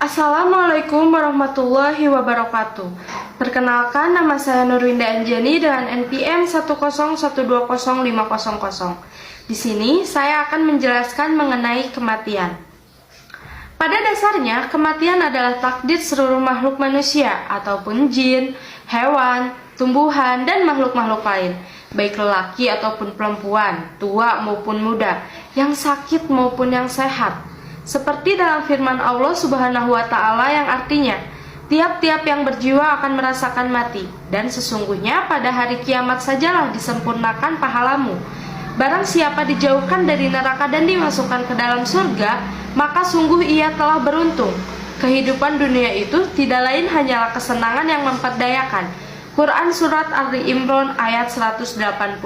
Assalamualaikum warahmatullahi wabarakatuh. Perkenalkan, nama saya Nurwinda Anjani dengan NPM 101205000. Di sini saya akan menjelaskan mengenai kematian. Pada dasarnya, kematian adalah takdir seluruh makhluk manusia ataupun jin, hewan, tumbuhan, dan makhluk-makhluk lain, baik lelaki ataupun perempuan, tua maupun muda, yang sakit maupun yang sehat. Seperti dalam firman Allah Subhanahu wa Ta'ala yang artinya, tiap-tiap yang berjiwa akan merasakan mati, dan sesungguhnya pada hari kiamat sajalah disempurnakan pahalamu. Barang siapa dijauhkan dari neraka dan dimasukkan ke dalam surga, maka sungguh ia telah beruntung. Kehidupan dunia itu tidak lain hanyalah kesenangan yang memperdayakan. Quran Surat Ali Imran ayat 185.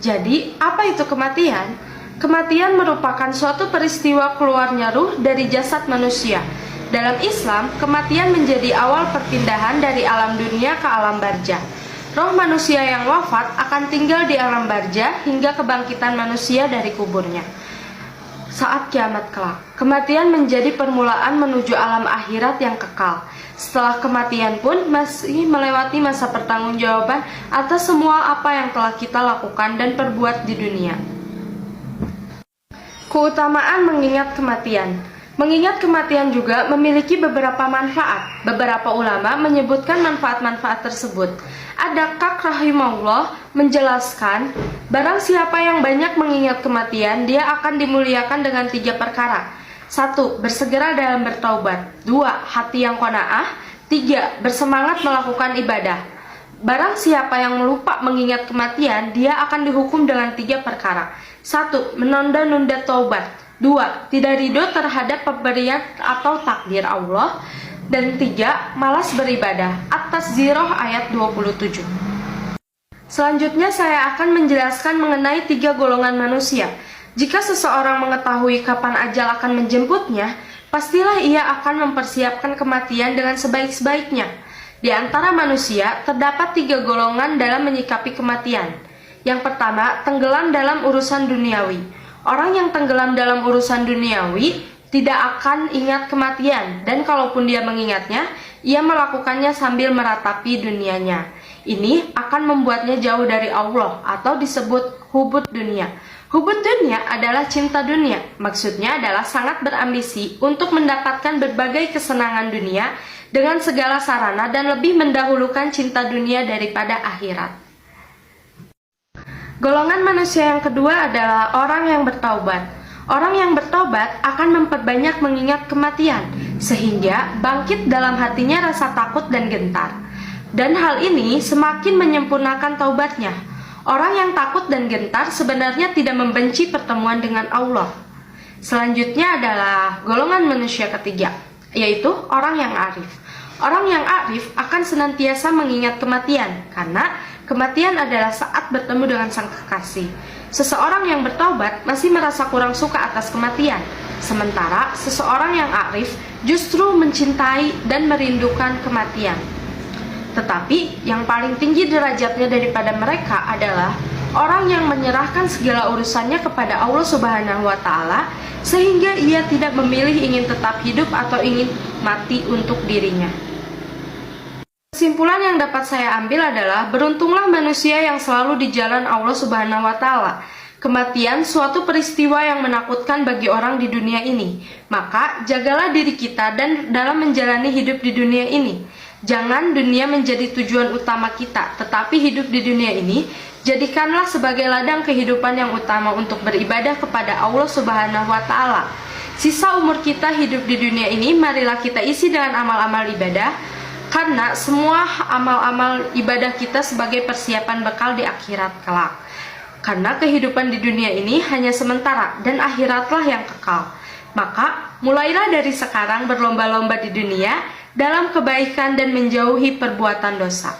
Jadi, apa itu kematian? Kematian merupakan suatu peristiwa keluarnya ruh dari jasad manusia. Dalam Islam, kematian menjadi awal perpindahan dari alam dunia ke alam barzah. Roh manusia yang wafat akan tinggal di alam barzah hingga kebangkitan manusia dari kuburnya. Saat kiamat kelak, kematian menjadi permulaan menuju alam akhirat yang kekal. Setelah kematian pun masih melewati masa pertanggungjawaban atas semua apa yang telah kita lakukan dan perbuat di dunia. Keutamaan mengingat kematian. Mengingat kematian juga memiliki beberapa manfaat. Beberapa ulama menyebutkan manfaat-manfaat tersebut. Ada-Kak rahimahullah menjelaskan, barang siapa yang banyak mengingat kematian, dia akan dimuliakan dengan 3 perkara. 1. Bersegera dalam bertaubat. 2. Hati yang qanaah. 3. Bersemangat melakukan ibadah. Barang siapa yang lupa mengingat kematian, dia akan dihukum dengan 3 perkara. 1. Menunda-nunda taubat. 2. Tidak ridho terhadap pemberian atau takdir Allah. Dan 3. Malas beribadah. At-Tazkirah ayat 27. Selanjutnya saya akan menjelaskan mengenai 3 golongan manusia. Jika seseorang mengetahui kapan ajal akan menjemputnya, pastilah ia akan mempersiapkan kematian dengan sebaik-baiknya. Di antara manusia, terdapat 3 golongan dalam menyikapi kematian. Yang pertama, tenggelam dalam urusan duniawi. Orang yang tenggelam dalam urusan duniawi tidak akan ingat kematian, dan kalaupun dia mengingatnya, ia melakukannya sambil meratapi dunianya. Ini akan membuatnya jauh dari Allah atau disebut hubud dunia. Hubud dunia adalah cinta dunia. Maksudnya adalah sangat berambisi untuk mendapatkan berbagai kesenangan dunia dengan segala sarana dan lebih mendahulukan cinta dunia daripada akhirat. Golongan manusia yang kedua adalah orang yang bertaubat. Orang yang bertaubat akan memperbanyak mengingat kematian, sehingga bangkit dalam hatinya rasa takut dan gentar. Dan hal ini semakin menyempurnakan taubatnya. Orang yang takut dan gentar sebenarnya tidak membenci pertemuan dengan Allah. Selanjutnya adalah golongan manusia ketiga, yaitu orang yang arif. Orang yang arif akan senantiasa mengingat kematian, karena kematian adalah saat bertemu dengan sang kekasih. Seseorang yang bertaubat masih merasa kurang suka atas kematian, sementara seseorang yang arif justru mencintai dan merindukan kematian. Tetapi yang paling tinggi derajatnya daripada mereka adalah orang yang menyerahkan segala urusannya kepada Allah Subhanahu wa Ta'ala, sehingga ia tidak memilih ingin tetap hidup atau ingin mati untuk dirinya. Kesimpulan yang dapat saya ambil adalah, beruntunglah manusia yang selalu di jalan Allah Subhanahu wa Ta'ala. Kematian suatu peristiwa yang menakutkan bagi orang di dunia ini. Maka jagalah diri kita dan dalam menjalani hidup di dunia ini. Jangan dunia menjadi tujuan utama kita, tetapi hidup di dunia ini jadikanlah sebagai ladang kehidupan yang utama untuk beribadah kepada Allah Subhanahu wa Ta'ala. Sisa umur kita hidup di dunia ini, marilah kita isi dengan amal-amal ibadah, karena semua amal-amal ibadah kita sebagai persiapan bekal di akhirat kelak. Karena kehidupan di dunia ini hanya sementara dan akhiratlah yang kekal. Maka mulailah dari sekarang berlomba-lomba di dunia dalam kebaikan dan menjauhi perbuatan dosa.